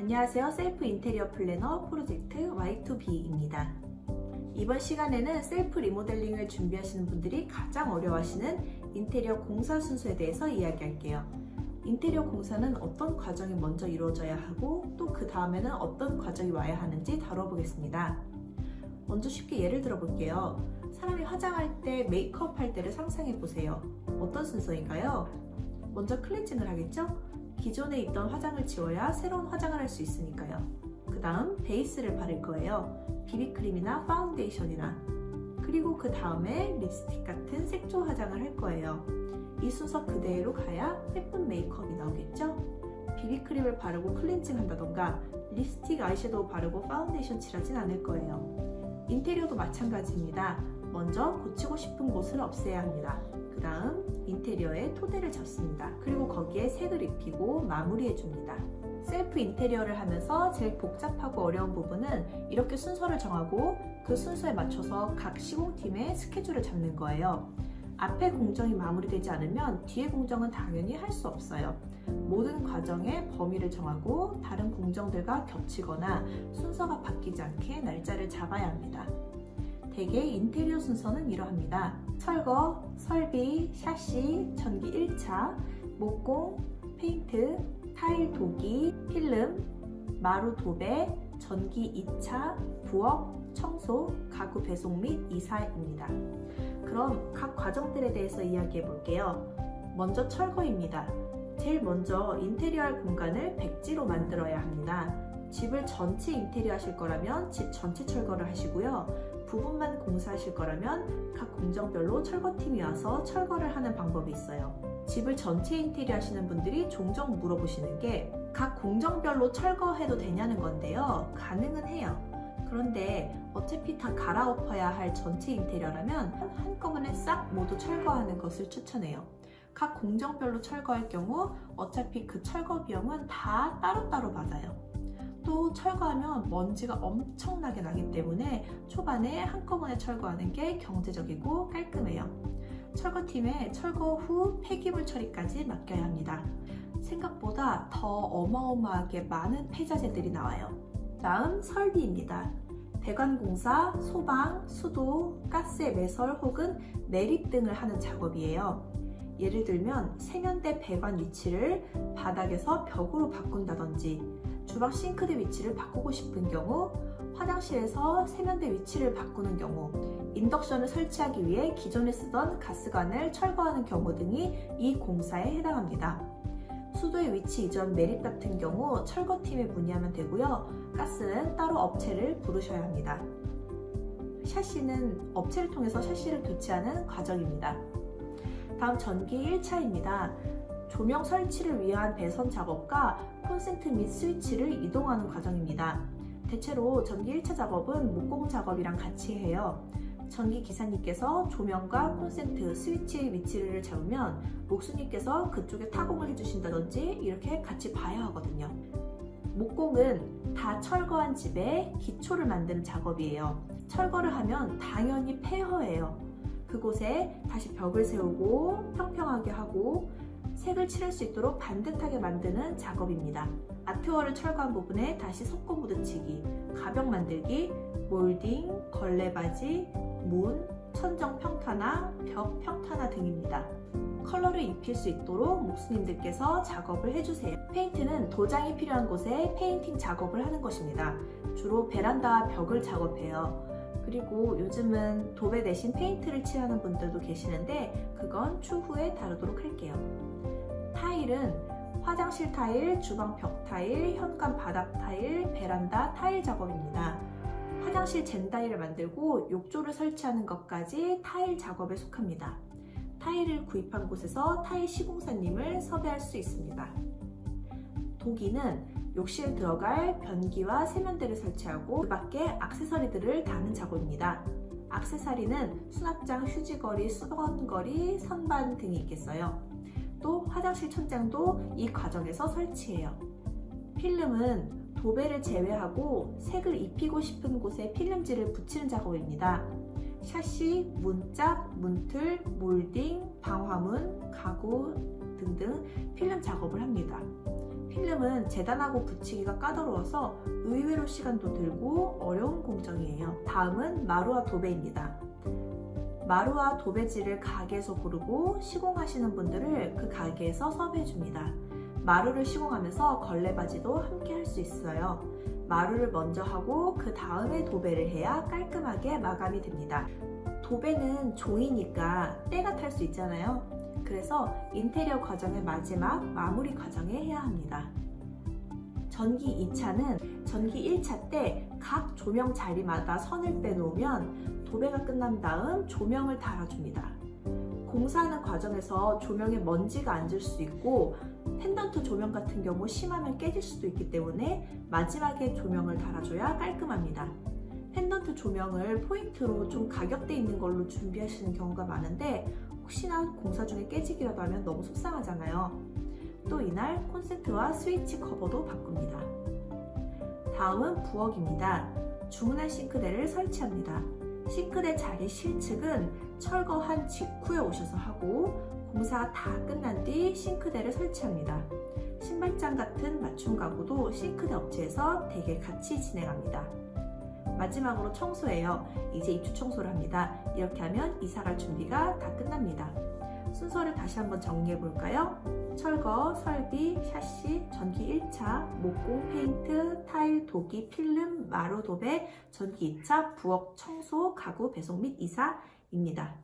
안녕하세요. 셀프 인테리어 플래너 프로젝트 Y2B입니다. 이번 시간에는 셀프 리모델링을 준비하시는 분들이 가장 어려워하시는 인테리어 공사 순서에 대해서 이야기할게요. 인테리어 공사는 어떤 과정이 먼저 이루어져야 하고 또 그 다음에는 어떤 과정이 와야 하는지 다뤄보겠습니다. 먼저 쉽게 예를 들어 볼게요. 사람이 화장할 때, 메이크업 할 때를 상상해 보세요. 어떤 순서인가요? 먼저 클렌징을 하겠죠? 기존에 있던 화장을 지워야 새로운 화장을 할 수 있으니까요. 그 다음 베이스를 바를 거예요. 비비크림이나 파운데이션이나. 그리고 그 다음에 립스틱 같은 색조 화장을 할 거예요. 이 순서 그대로 가야 예쁜 메이크업이 나오겠죠? 비비크림을 바르고 클렌징 한다던가 립스틱, 아이섀도우 바르고 파운데이션 칠하진 않을 거예요. 인테리어도 마찬가지입니다. 먼저 고치고 싶은 곳을 없애야 합니다. 그 다음 인테리어에 토대를 잡습니다. 그리고 거기에 색을 입히고 마무리해 줍니다. 셀프 인테리어를 하면서 제일 복잡하고 어려운 부분은 이렇게 순서를 정하고 그 순서에 맞춰서 각 시공팀의 스케줄을 잡는 거예요. 앞에 공정이 마무리되지 않으면 뒤에 공정은 당연히 할 수 없어요. 모든 과정의 범위를 정하고 다른 공정들과 겹치거나 순서가 바뀌지 않게 날짜를 잡아야 합니다. 대개 인테리어 순서는 이러합니다. 철거, 설비, 샤시, 전기 1차, 목공, 페인트, 타일 도기, 필름, 마루 도배, 전기 2차, 부엌, 청소, 가구 배송 및 이사입니다. 그럼 각 과정들에 대해서 이야기해 볼게요. 먼저 철거입니다. 제일 먼저 인테리어 할 공간을 백지로 만들어야 합니다. 집을 전체 인테리어 하실 거라면 집 전체 철거를 하시고요. 부분만 공사하실 거라면 각 공정별로 철거팀이 와서 철거를 하는 방법이 있어요. 집을 전체 인테리어 하시는 분들이 종종 물어보시는 게 각 공정별로 철거해도 되냐는 건데요. 가능은 해요. 그런데 어차피 다 갈아엎어야 할 전체 인테리어라면 한꺼번에 싹 모두 철거하는 것을 추천해요. 각 공정별로 철거할 경우 어차피 그 철거 비용은 다 따로따로 받아요. 또 철거하면 먼지가 엄청나게 나기 때문에 초반에 한꺼번에 철거하는 게 경제적이고 깔끔해요. 철거팀에 철거 후 폐기물 처리까지 맡겨야 합니다. 생각보다 더 어마어마하게 많은 폐자재들이 나와요. 다음 설비입니다. 배관공사, 소방, 수도, 가스의 매설 혹은 매립 등을 하는 작업이에요. 예를 들면 세면대 배관 위치를 바닥에서 벽으로 바꾼다든지 주방 싱크대 위치를 바꾸고 싶은 경우, 화장실에서 세면대 위치를 바꾸는 경우, 인덕션을 설치하기 위해 기존에 쓰던 가스관을 철거하는 경우 등이 이 공사에 해당합니다. 수도의 위치 이전 매립 같은 경우 철거팀에 문의하면 되고요. 가스는 따로 업체를 부르셔야 합니다. 샤시는 업체를 통해서 샤시를 교체하는 과정입니다. 다음 전기 1차입니다. 조명 설치를 위한 배선 작업과 콘센트 및 스위치를 이동하는 과정입니다. 대체로 전기 1차 작업은 목공 작업이랑 같이 해요. 전기 기사님께서 조명과 콘센트, 스위치의 위치를 잡으면 목수님께서 그쪽에 타공을 해주신다든지 이렇게 같이 봐야 하거든요. 목공은 다 철거한 집에 기초를 만드는 작업이에요. 철거를 하면 당연히 폐허예요. 그곳에 다시 벽을 세우고 평평하게 하고 색을 칠할 수 있도록 반듯하게 만드는 작업입니다. 아트월을 철거한 부분에 다시 석고 묻어치기, 가벽 만들기, 몰딩, 걸레바지, 문, 천정 평탄화, 벽 평탄화 등입니다. 컬러를 입힐 수 있도록 목수님들께서 작업을 해주세요. 페인트는 도장이 필요한 곳에 페인팅 작업을 하는 것입니다. 주로 베란다와 벽을 작업해요. 그리고 요즘은 도배 대신 페인트를 칠하는 분들도 계시는데 그건 추후에 다루도록 할게요. 타일은 화장실 타일, 주방 벽 타일, 현관 바닥 타일, 베란다 타일 작업입니다. 화장실 젠다일을 만들고 욕조를 설치하는 것까지 타일 작업에 속합니다. 타일을 구입한 곳에서 타일 시공사님을 섭외할 수 있습니다. 도기는 욕실에 들어갈 변기와 세면대를 설치하고 그 밖에 액세서리들을 다는 작업입니다. 액세서리는 수납장, 휴지거리, 수건거리, 선반 등이 있겠어요. 또 화장실 천장도 이 과정에서 설치해요. 필름은 도배를 제외하고 색을 입히고 싶은 곳에 필름지를 붙이는 작업입니다. 샤시, 문짝, 문틀, 몰딩, 방화문, 가구 등등 필름 작업을 합니다. 필름은 재단하고 붙이기가 까다로워서 의외로 시간도 들고 어려운 공정이에요. 다음은 마루와 도배입니다. 마루와 도배지를 가게에서 고르고 시공하시는 분들을 그 가게에서 섭외해 줍니다. 마루를 시공하면서 걸레바지도 함께 할 수 있어요. 마루를 먼저 하고 그 다음에 도배를 해야 깔끔하게 마감이 됩니다. 도배는 종이니까 때가 탈 수 있잖아요. 그래서 인테리어 과정의 마지막 마무리 과정에 해야 합니다. 전기 2차는 전기 1차 때 각 조명 자리마다 선을 빼놓으면 도배가 끝난 다음 조명을 달아줍니다. 공사하는 과정에서 조명에 먼지가 앉을 수 있고 펜던트 조명 같은 경우 심하면 깨질 수도 있기 때문에 마지막에 조명을 달아줘야 깔끔합니다. 펜던트 조명을 포인트로 좀 가격대 있는 걸로 준비하시는 경우가 많은데 혹시나 공사 중에 깨지기라도 하면 너무 속상하잖아요. 또 이날 콘센트와 스위치 커버도 바꿉니다. 다음은 부엌입니다. 주문한 싱크대를 설치합니다. 싱크대 자리 실측은 철거한 직후에 오셔서 하고 공사가 다 끝난 뒤 싱크대를 설치합니다. 신발장 같은 맞춤 가구도 싱크대 업체에서 대개 같이 진행합니다. 마지막으로 청소예요. 이제 입주 청소를 합니다. 이렇게 하면 이사갈 준비가 다 끝납니다. 순서를 다시 한번 정리해 볼까요? 철거, 설비, 샤시, 전기 1차, 목공, 페인트, 타일, 도기, 필름, 마루 도배, 전기 2차, 부엌 청소, 가구 배송 및 이사입니다.